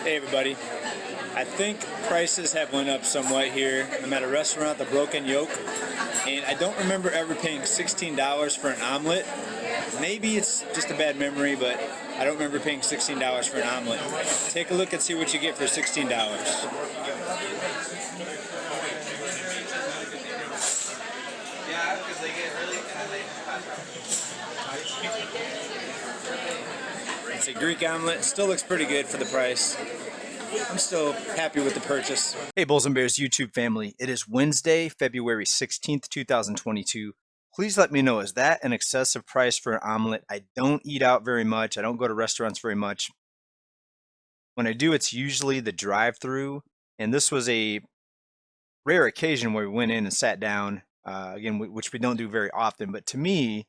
Hey everybody, I think prices have went up somewhat here. I'm at a restaurant, the Broken Yolk, and I don't remember ever paying $16 for an omelet. Maybe it's just a bad memory, but I don't remember paying $16 for an omelet. Take a look and see what you get for $16. It's a Greek omelet, still looks pretty good for the price. I'm still happy with the purchase. Hey Bulls and Bears YouTube family, it is Wednesday, February 16th, 2022. Please let me know, is that an excessive price for an omelet? I don't eat out very much. I don't go to restaurants very much. When I do, it's usually the drive-through, and this was a rare occasion where we went in and sat down, again, which we don't do very often. But to me,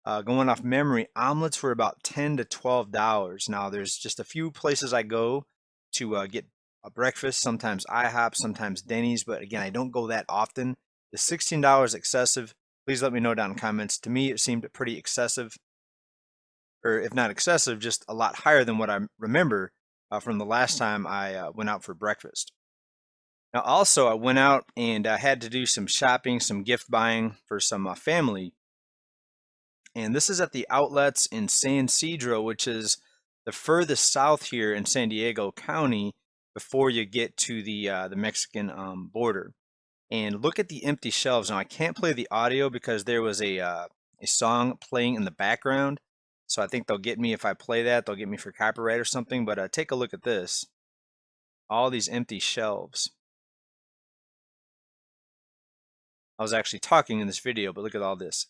going off memory, omelets were about $10 to $12. Now, there's just a few places I go to get a breakfast, sometimes IHOP, sometimes Denny's, but again, I don't go that often. Is $16 excessive? Please let me know down in the comments. To me, it seemed pretty excessive, or if not excessive, just a lot higher than what I remember from the last time I went out for breakfast. Now, also, I went out and I had to do some shopping, some gift buying for some family. And this is at the outlets in San Ysidro, which is the furthest south here in San Diego County before you get to the Mexican border. And look at the empty shelves. Now, I can't play the audio because there was a song playing in the background. So I think they'll get me if I play that. They'll get me for copyright or something. But take a look at this. All these empty shelves. I was actually talking in this video, but look at all this.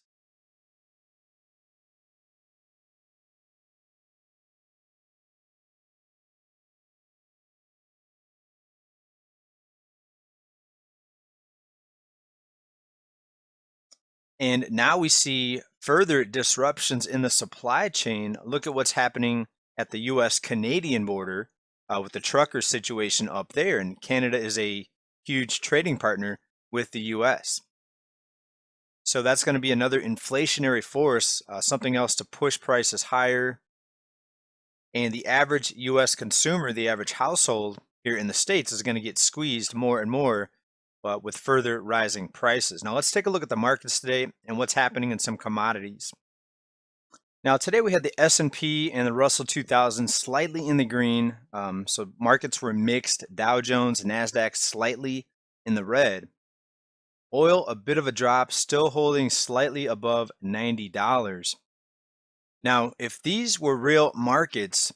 And now we see further disruptions in the supply chain. Look at what's happening at the US-Canadian border with the trucker situation up there. And Canada is a huge trading partner with the US. So that's going to be another inflationary force, something else to push prices higher. And the average US consumer, the average household here in the States, is going to get squeezed more and more with further rising prices. Now let's take a look at the markets today and what's happening in some commodities. Now today we had the S&P and the Russell 2000 slightly in the green. So markets were mixed. Dow Jones, NASDAQ slightly in the red. Oil, a bit of a drop, still holding slightly above $90. Now, if these were real markets,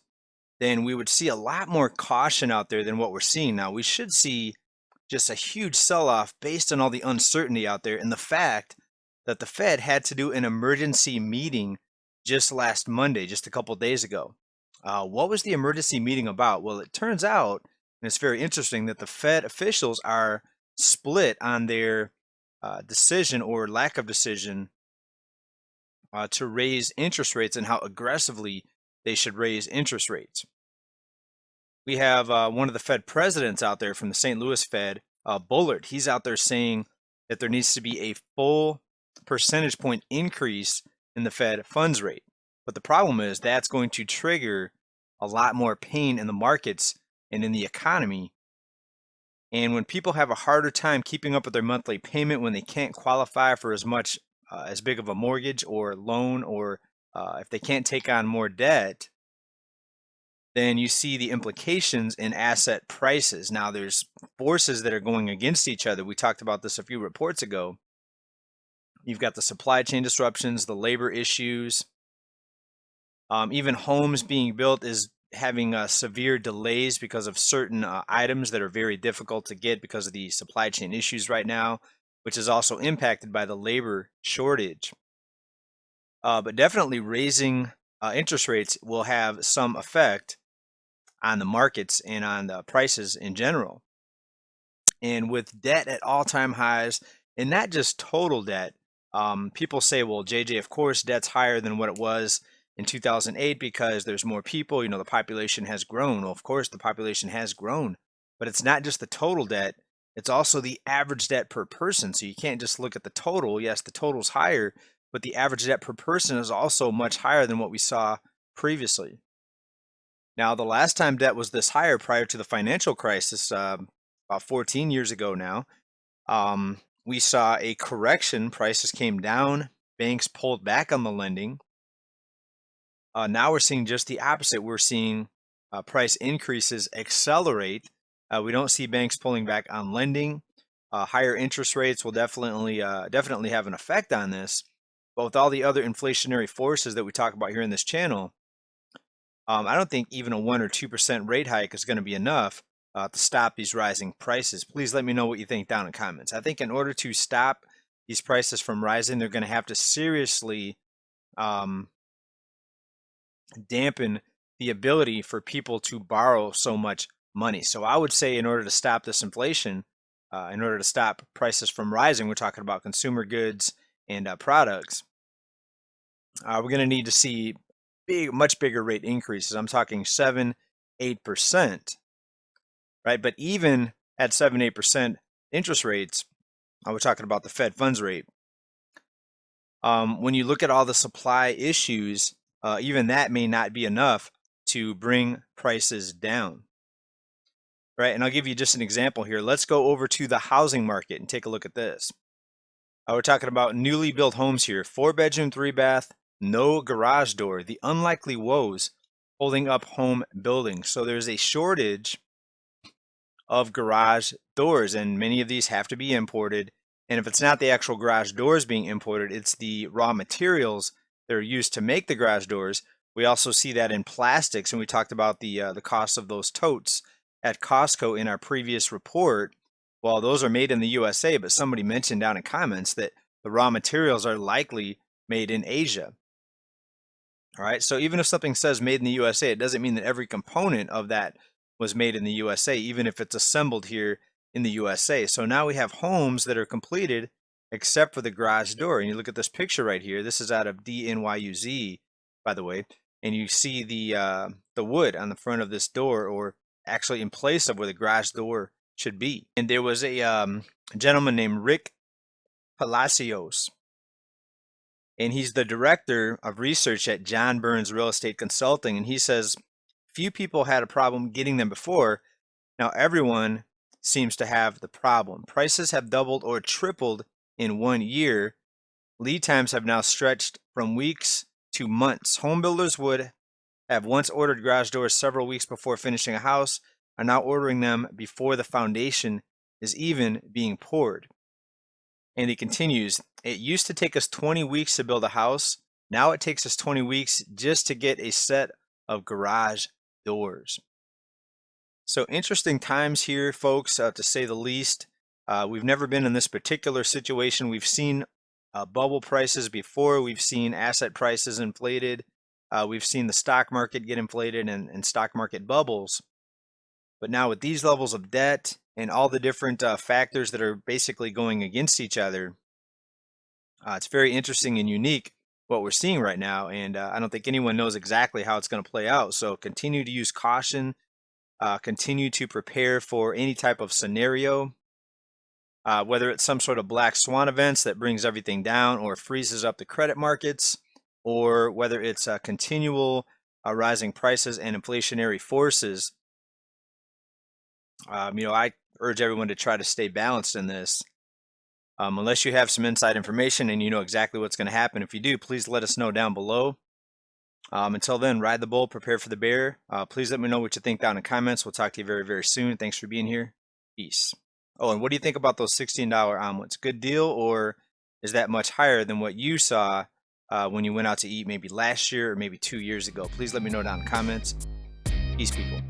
then we would see a lot more caution out there than what we're seeing now. We should see just a huge sell-off based on all the uncertainty out there and the fact that the Fed had to do an emergency meeting just last Monday, just a couple days ago. What was the emergency meeting about? Well, it turns out, and it's very interesting, that the Fed officials are split on their decision or lack of decision to raise interest rates and how aggressively they should raise interest rates. We have one of the Fed presidents out there from the St. Louis Fed, Bullard. He's out there saying that there needs to be a full percentage point increase in the Fed funds rate. But the problem is that's going to trigger a lot more pain in the markets and in the economy. And when people have a harder time keeping up with their monthly payment, when they can't qualify for as big of a mortgage or loan, or if they can't take on more debt, then you see the implications in asset prices. Now, there's forces that are going against each other. We talked about this a few reports ago. You've got the supply chain disruptions, the labor issues. Even homes being built is having severe delays because of certain items that are very difficult to get because of the supply chain issues right now, which is also impacted by the labor shortage. But definitely raising interest rates will have some effect on the markets and on the prices in general. And with debt at all-time highs, and not just total debt, people say, well, JJ, of course, debt's higher than what it was in 2008 because there's more people, the population has grown. Well, of course, the population has grown, but it's not just the total debt, it's also the average debt per person. So you can't just look at the total. Yes, the total's higher, but the average debt per person is also much higher than what we saw previously. Now, the last time debt was this higher prior to the financial crisis, about 14 years ago now, we saw a correction. Prices came down. Banks pulled back on the lending. Now we're seeing just the opposite. We're seeing price increases accelerate. We don't see banks pulling back on lending. Higher interest rates will definitely have an effect on this. But with all the other inflationary forces that we talk about here in this channel, I don't think even a 1 or 2% rate hike is going to be enough to stop these rising prices. Please let me know what you think down in comments. I think in order to stop these prices from rising, they're going to have to seriously dampen the ability for people to borrow so much money. So I would say in order to stop this inflation, in order to stop prices from rising, we're talking about consumer goods and products, we're going to need to see much bigger rate increases. I'm talking 7, 8%, right? But even at 7, 8% interest rates, we're talking about the Fed funds rate. When you look at all the supply issues, even that may not be enough to bring prices down, right? And I'll give you just an example here. Let's go over to the housing market and take a look at this. We're talking about newly built homes here, 4-bedroom, 3-bath, no garage door, the unlikely woes holding up home building. So there's a shortage of garage doors, and many of these have to be imported. And if it's not the actual garage doors being imported, it's the raw materials that are used to make the garage doors. We also see that in plastics, and we talked about the cost of those totes at Costco in our previous report. Well, those are made in the USA, but somebody mentioned down in comments that the raw materials are likely made in Asia. All right, so even if something says made in the USA, it doesn't mean that every component of that was made in the USA, even if it's assembled here in the USA. So now we have homes that are completed except for the garage door. And you look at this picture right here. This is out of DNYUZ, by the way, and you see the wood on the front of this door, or actually in place of where the garage door should be. And there was a gentleman named Rick Palacios, and he's the director of research at John Burns Real Estate Consulting. And he says, few people had a problem getting them before. Now everyone seems to have the problem. Prices have doubled or tripled in 1 year. Lead times have now stretched from weeks to months. Home builders would have once ordered garage doors several weeks before finishing a house, are now ordering them before the foundation is even being poured. And he continues, it used to take us 20 weeks to build a house. Now it takes us 20 weeks just to get a set of garage doors. So interesting times here, folks, to say the least. We've never been in this particular situation. We've seen bubble prices before. We've seen asset prices inflated. We've seen the stock market get inflated and stock market bubbles. But now with these levels of debt and all the different factors that are basically going against each other, it's very interesting and unique what we're seeing right now. And I don't think anyone knows exactly how it's going to play out. So continue to use caution, continue to prepare for any type of scenario, whether it's some sort of black swan events that brings everything down or freezes up the credit markets, or whether it's continual rising prices and inflationary forces. I urge everyone to try to stay balanced in this. Unless you have some inside information and you know exactly what's going to happen. If you do, please let us know down below. Until then, ride the bull, prepare for the bear. Please let me know what you think down in the comments. We'll talk to you very, very soon. Thanks for being here. Peace. Oh, and what do you think about those $16 omelets? Good deal, or is that much higher than what you saw when you went out to eat maybe last year or maybe 2 years ago? Please let me know down in the comments. Peace, people.